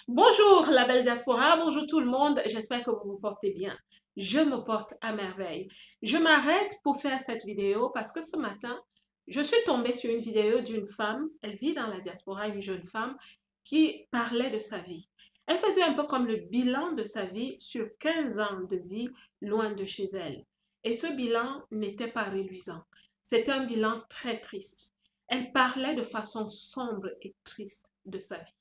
Bonjour la belle diaspora, bonjour tout le monde, j'espère que vous vous portez bien. Je me porte à merveille. Je m'arrête pour faire cette vidéo parce que ce matin, je suis tombée sur une vidéo d'une femme, elle vit dans la diaspora, une jeune femme, qui parlait de sa vie. Elle faisait un peu comme le bilan de sa vie sur 15 ans de vie loin de chez elle. Et ce bilan n'était pas reluisant. C'était un bilan très triste. Elle parlait de façon sombre et triste de sa vie.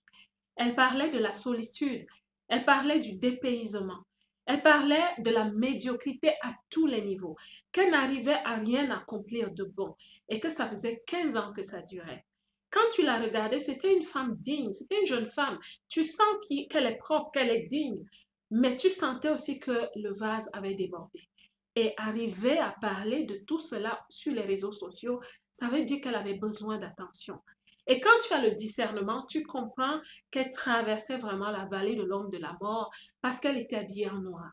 Elle parlait de la solitude, elle parlait du dépaysement, elle parlait de la médiocrité à tous les niveaux, qu'elle n'arrivait à rien accomplir de bon et que ça faisait 15 ans que ça durait. Quand tu la regardais, c'était une femme digne, c'était une jeune femme. Tu sens qu'elle est propre, qu'elle est digne, mais tu sentais aussi que le vase avait débordé. Et arriver à parler de tout cela sur les réseaux sociaux, ça veut dire qu'elle avait besoin d'attention. Et quand tu as le discernement, tu comprends qu'elle traversait vraiment la vallée de l'ombre de la mort parce qu'elle était habillée en noir.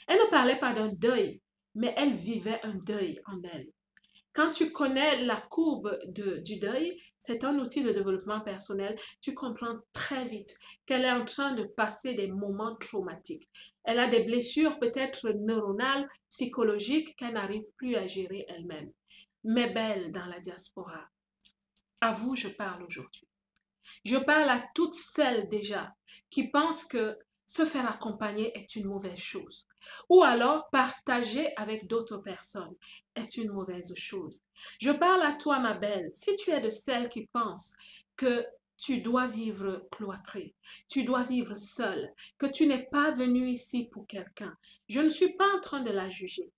Elle ne parlait pas d'un deuil, mais elle vivait un deuil en elle. Quand tu connais la courbe du deuil, c'est un outil de développement personnel, tu comprends très vite qu'elle est en train de passer des moments traumatiques. Elle a des blessures peut-être neuronales, psychologiques qu'elle n'arrive plus à gérer elle-même. Mais belle dans la diaspora, à vous je parle aujourd'hui. Je parle à toutes celles déjà qui pensent que se faire accompagner est une mauvaise chose. Ou alors partager avec d'autres personnes est une mauvaise chose. Je parle à toi, ma belle, si tu es de celles qui pensent que tu dois vivre cloîtré, tu dois vivre seule, que tu n'es pas venu ici pour quelqu'un. Je ne suis pas en train de la juger.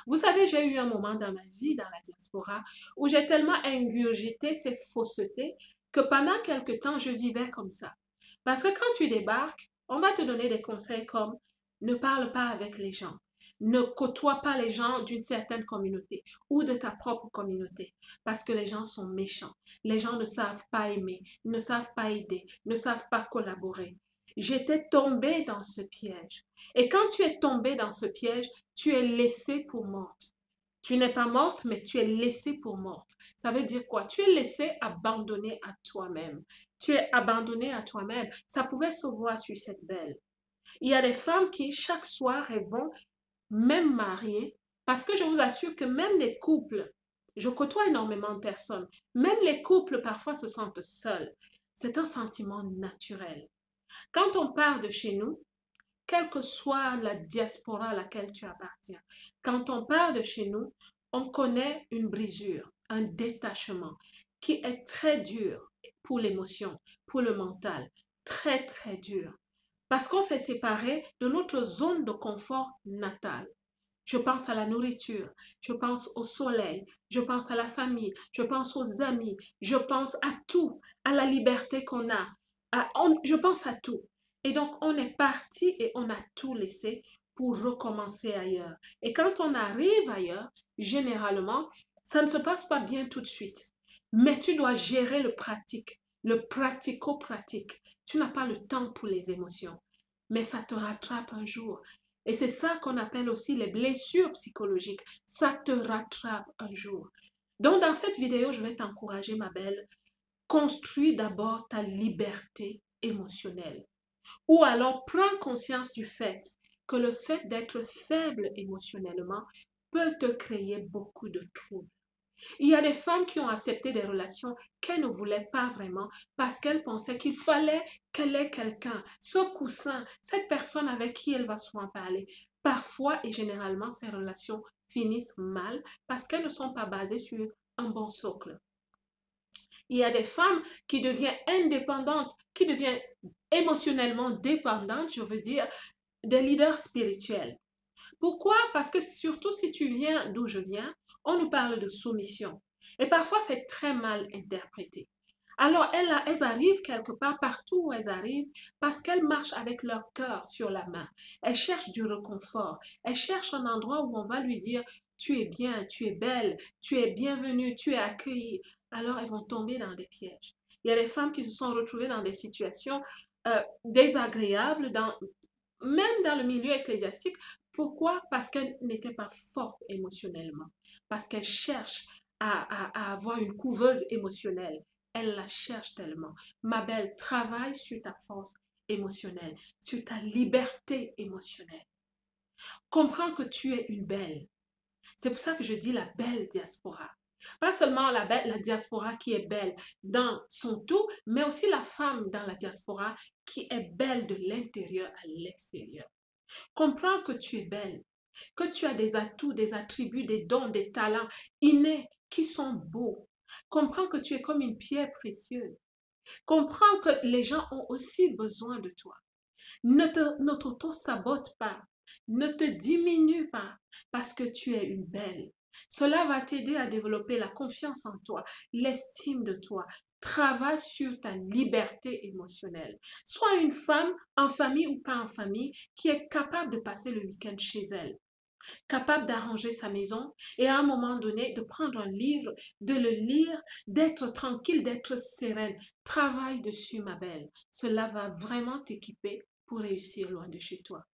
Vous savez, j'ai eu un moment dans ma vie, dans la diaspora, où j'ai tellement ingurgité ces faussetés que pendant quelque temps, je vivais comme ça. Parce que quand tu débarques, on va te donner des conseils comme ne parle pas avec les gens, ne côtoie pas les gens d'une certaine communauté ou de ta propre communauté, parce que les gens sont méchants. Les gens ne savent pas aimer, ne savent pas aider, ne savent pas collaborer. J'étais tombée dans ce piège. Et quand tu es tombée dans ce piège, tu es laissée pour morte. Tu n'es pas morte, mais tu es laissée pour morte. Ça veut dire quoi? Tu es laissée abandonnée à toi-même. Tu es abandonnée à toi-même. Ça pouvait se voir sur cette belle. Il y a des femmes qui, chaque soir, elles vont, même mariées, parce que je vous assure que même les couples, je côtoie énormément de personnes, même les couples parfois se sentent seuls. C'est un sentiment naturel. Quand on part de chez nous, quelle que soit la diaspora à laquelle tu appartiens. Quand on parle de chez nous, on connaît une brisure, un détachement qui est très dur pour l'émotion, pour le mental, très très dur. Parce qu'on s'est séparé de notre zone de confort natale. Je pense à la nourriture, je pense au soleil, je pense à la famille, je pense aux amis, je pense à tout, à la liberté qu'on a. Je pense à tout. Et donc, on est parti et on a tout laissé pour recommencer ailleurs. Et quand on arrive ailleurs, généralement, ça ne se passe pas bien tout de suite. Mais tu dois gérer le pratique, le pratico-pratique. Tu n'as pas le temps pour les émotions. Mais ça te rattrape un jour. Et c'est ça qu'on appelle aussi les blessures psychologiques. Ça te rattrape un jour. Donc, dans cette vidéo, je vais t'encourager, ma belle. Construis d'abord ta liberté émotionnelle. Ou alors, prends conscience du fait que le fait d'être faible émotionnellement peut te créer beaucoup de troubles. Il y a des femmes qui ont accepté des relations qu'elles ne voulaient pas vraiment parce qu'elles pensaient qu'il fallait qu'elle ait quelqu'un, ce coussin, cette personne avec qui elle va souvent parler. Parfois et généralement, ces relations finissent mal parce qu'elles ne sont pas basées sur un bon socle. Il y a des femmes qui deviennent indépendantes, qui deviennent émotionnellement dépendantes, je veux dire, des leaders spirituels. Pourquoi? Parce que surtout si tu viens d'où je viens, on nous parle de soumission. Et parfois, c'est très mal interprété. Alors, elles arrivent quelque part, partout où elles arrivent, parce qu'elles marchent avec leur cœur sur la main. Elles cherchent du réconfort. Elles cherchent un endroit où on va lui dire, tu es bien, tu es belle, tu es bienvenue, tu es accueillie. Alors, elles vont tomber dans des pièges. Il y a des femmes qui se sont retrouvées dans des situations désagréables, même dans le milieu ecclésiastique. Pourquoi? Parce qu'elle n'était pas forte émotionnellement. Parce qu'elle cherche à avoir une couveuse émotionnelle. Elle la cherche tellement. Ma belle, travaille sur ta force émotionnelle, sur ta liberté émotionnelle. Comprends que tu es une belle. C'est pour ça que je dis la belle diaspora. Pas seulement la diaspora qui est belle dans son tout, mais aussi la femme dans la diaspora qui est belle de l'intérieur à l'extérieur. Comprends que tu es belle, que tu as des atouts, des attributs, des dons, des talents innés qui sont beaux. Comprends que tu es comme une pierre précieuse. Comprends que les gens ont aussi besoin de toi. Ne t'auto-sabote pas. Ne te diminue pas parce que tu es une belle. Cela va t'aider à développer la confiance en toi, l'estime de toi. Travaille sur ta liberté émotionnelle. Sois une femme, en famille ou pas en famille, qui est capable de passer le week-end chez elle, capable d'arranger sa maison et à un moment donné de prendre un livre, de le lire, d'être tranquille, d'être sereine. Travaille dessus, ma belle. Cela va vraiment t'équiper pour réussir loin de chez toi.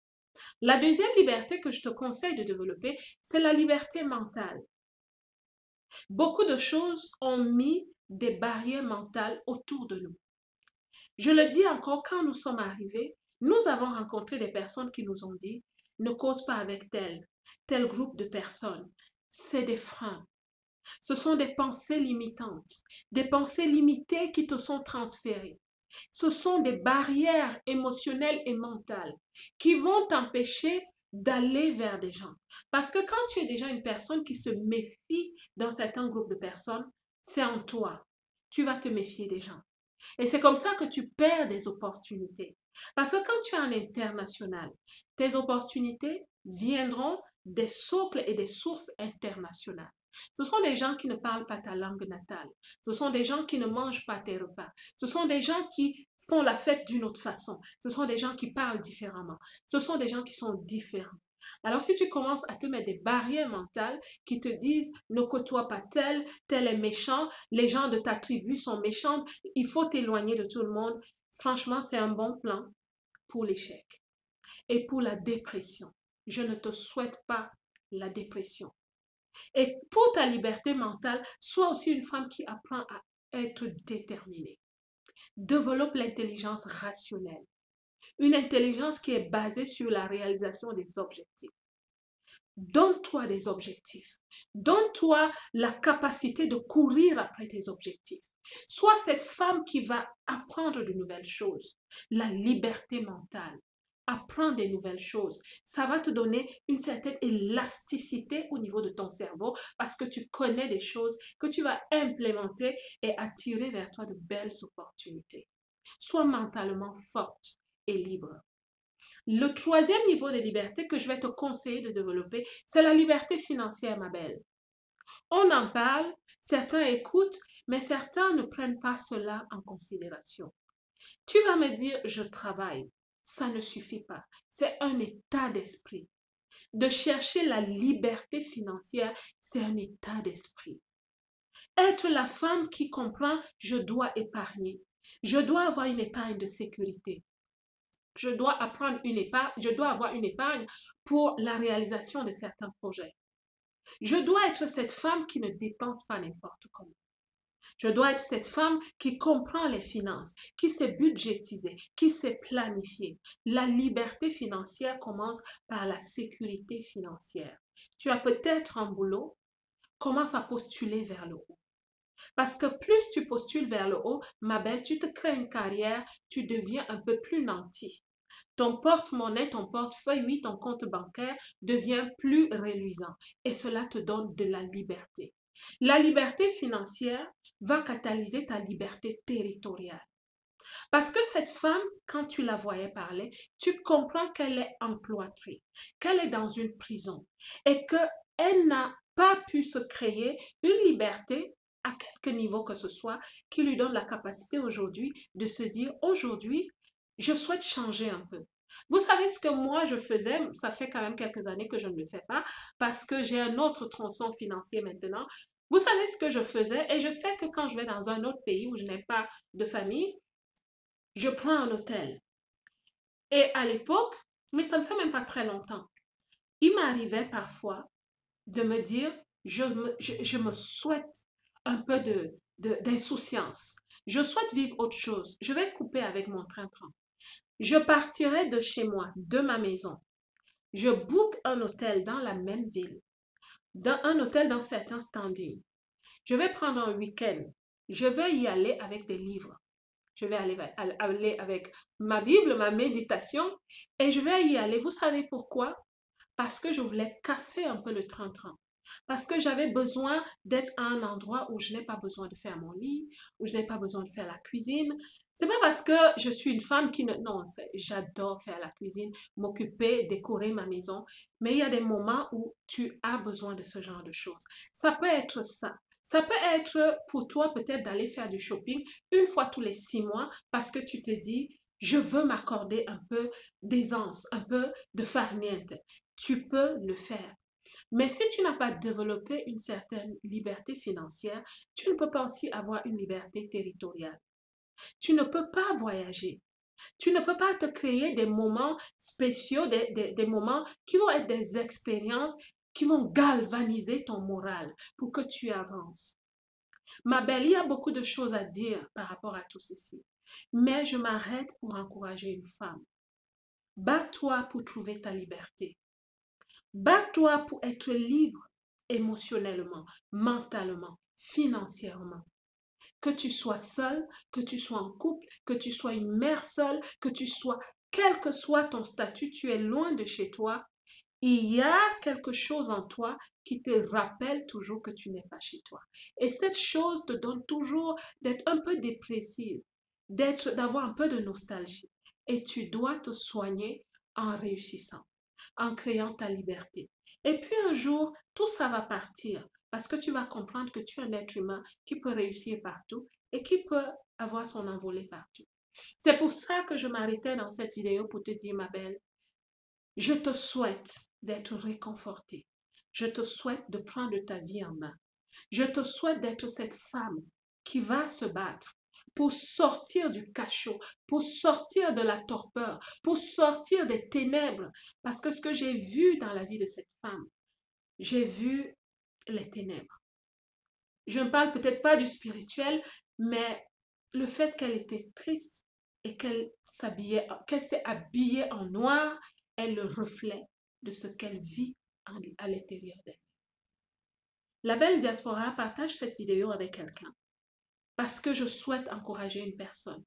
La deuxième liberté que je te conseille de développer, c'est la liberté mentale. Beaucoup de choses ont mis des barrières mentales autour de nous. Je le dis encore, quand nous sommes arrivés, nous avons rencontré des personnes qui nous ont dit, ne cause pas avec tel groupe de personnes. C'est des freins. Ce sont des pensées limitantes, des pensées limitées qui te sont transférées. Ce sont des barrières émotionnelles et mentales qui vont t'empêcher d'aller vers des gens. Parce que quand tu es déjà une personne qui se méfie dans certains groupes de personnes, c'est en toi. Tu vas te méfier des gens. Et c'est comme ça que tu perds des opportunités. Parce que quand tu es en international, tes opportunités viendront des socles et des sources internationales. Ce sont des gens qui ne parlent pas ta langue natale. Ce sont des gens qui ne mangent pas tes repas. Ce sont des gens qui font la fête d'une autre façon. Ce sont des gens qui parlent différemment. Ce sont des gens qui sont différents. Alors si tu commences à te mettre des barrières mentales qui te disent ne côtoie pas tel est méchant, les gens de ta tribu sont méchants, il faut t'éloigner de tout le monde, franchement c'est un bon plan pour l'échec et pour la dépression. Je ne te souhaite pas la dépression. Et pour ta liberté mentale, sois aussi une femme qui apprend à être déterminée. Développe l'intelligence rationnelle. Une intelligence qui est basée sur la réalisation des objectifs. Donne-toi des objectifs. Donne-toi la capacité de courir après tes objectifs. Sois cette femme qui va apprendre de nouvelles choses. La liberté mentale. Apprends des nouvelles choses. Ça va te donner une certaine élasticité au niveau de ton cerveau parce que tu connais des choses que tu vas implémenter et attirer vers toi de belles opportunités. Sois mentalement forte et libre. Le troisième niveau de liberté que je vais te conseiller de développer, c'est la liberté financière, ma belle. On en parle, certains écoutent, mais certains ne prennent pas cela en considération. Tu vas me dire, je travaille. Ça ne suffit pas. C'est un état d'esprit. De chercher la liberté financière, c'est un état d'esprit. Être la femme qui comprend, je dois épargner. Je dois avoir une épargne de sécurité. Je dois apprendre une épargne, je dois avoir une épargne pour la réalisation de certains projets. Je dois être cette femme qui ne dépense pas n'importe comment. Je dois être cette femme qui comprend les finances, qui sait budgétiser, qui sait planifier. La liberté financière commence par la sécurité financière. Tu as peut-être un boulot, commence à postuler vers le haut. Parce que plus tu postules vers le haut, ma belle, tu te crées une carrière, tu deviens un peu plus nanti. Ton porte-monnaie, ton portefeuille, oui, ton compte bancaire devient plus reluisant et cela te donne de la liberté. La liberté financière va catalyser ta liberté territoriale. Parce que cette femme, quand tu la voyais parler, tu comprends qu'elle est emploîtrée, qu'elle est dans une prison et qu'elle n'a pas pu se créer une liberté à quelque niveau que ce soit qui lui donne la capacité aujourd'hui de se dire aujourd'hui, je souhaite changer un peu. Vous savez ce que moi je faisais, ça fait quand même quelques années que je ne le fais pas parce que j'ai un autre tronçon financier maintenant. Vous savez ce que je faisais et je sais que quand je vais dans un autre pays où je n'ai pas de famille, je prends un hôtel. Et à l'époque, mais ça ne fait même pas très longtemps, il m'arrivait parfois de me dire, je me souhaite un peu d'insouciance. Je souhaite vivre autre chose. Je vais couper avec mon train-train. Je partirai de chez moi, de ma maison. Je book un hôtel dans la même ville, un hôtel dans certains standings. Je vais prendre un week-end. Je vais y aller avec des livres. Je vais aller avec ma Bible, ma méditation, et je vais y aller. Vous savez pourquoi? Parce que je voulais casser un peu le train-train. Parce que j'avais besoin d'être à un endroit où je n'ai pas besoin de faire mon lit, où je n'ai pas besoin de faire la cuisine. C'est pas parce que je suis une femme qui ne... Non, j'adore faire la cuisine, m'occuper, décorer ma maison. Mais il y a des moments où tu as besoin de ce genre de choses. Ça peut être ça. Ça peut être pour toi peut-être d'aller faire du shopping une fois tous les 6 mois parce que tu te dis, je veux m'accorder un peu d'aisance, un peu de farniente. Tu peux le faire. Mais si tu n'as pas développé une certaine liberté financière, tu ne peux pas aussi avoir une liberté territoriale. Tu ne peux pas voyager. Tu ne peux pas te créer des moments spéciaux, des moments qui vont être des expériences qui vont galvaniser ton moral pour que tu avances. Ma belle, il y a beaucoup de choses à dire par rapport à tout ceci. Mais je m'arrête pour encourager une femme. Bats-toi pour trouver ta liberté. Bats-toi pour être libre émotionnellement, mentalement, financièrement. Que tu sois seul, que tu sois en couple, que tu sois une mère seule, que tu sois, quel que soit ton statut, tu es loin de chez toi. Il y a quelque chose en toi qui te rappelle toujours que tu n'es pas chez toi. Et cette chose te donne toujours d'être un peu dépressive, d'avoir un peu de nostalgie. Et tu dois te soigner en réussissant, en créant ta liberté. Et puis un jour, tout ça va partir parce que tu vas comprendre que tu es un être humain qui peut réussir partout et qui peut avoir son envolée partout. C'est pour ça que je m'arrêtais dans cette vidéo pour te dire, ma belle, je te souhaite d'être réconfortée. Je te souhaite de prendre ta vie en main. Je te souhaite d'être cette femme qui va se battre pour sortir du cachot, pour sortir de la torpeur, pour sortir des ténèbres. Parce que ce que j'ai vu dans la vie de cette femme, j'ai vu les ténèbres. Je ne parle peut-être pas du spirituel, mais le fait qu'elle était triste et qu'elle s'est habillée en noir est le reflet de ce qu'elle vit à l'intérieur d'elle. La belle diaspora partage cette vidéo avec quelqu'un parce que je souhaite encourager une personne.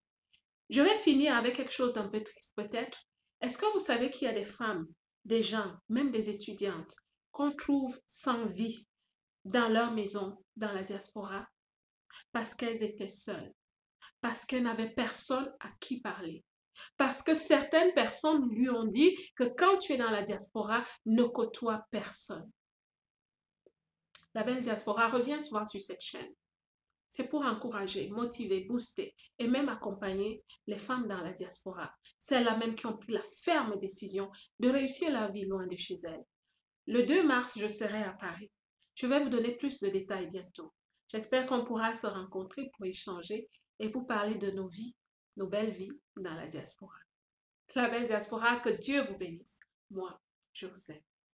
Je vais finir avec quelque chose d'un peu triste peut-être. Est-ce que vous savez qu'il y a des femmes, des gens, même des étudiantes, qu'on trouve sans vie dans leur maison, dans la diaspora, parce qu'elles étaient seules, parce qu'elles n'avaient personne à qui parler, parce que certaines personnes lui ont dit que quand tu es dans la diaspora, ne côtoie personne. La belle diaspora revient souvent sur cette chaîne. C'est pour encourager, motiver, booster et même accompagner les femmes dans la diaspora. Celles-là même qui ont pris la ferme décision de réussir leur vie loin de chez elles. Le 2 mars, je serai à Paris. Je vais vous donner plus de détails bientôt. J'espère qu'on pourra se rencontrer pour échanger et pour parler de nos vies, nos belles vies dans la diaspora. La belle diaspora, que Dieu vous bénisse. Moi, je vous aime.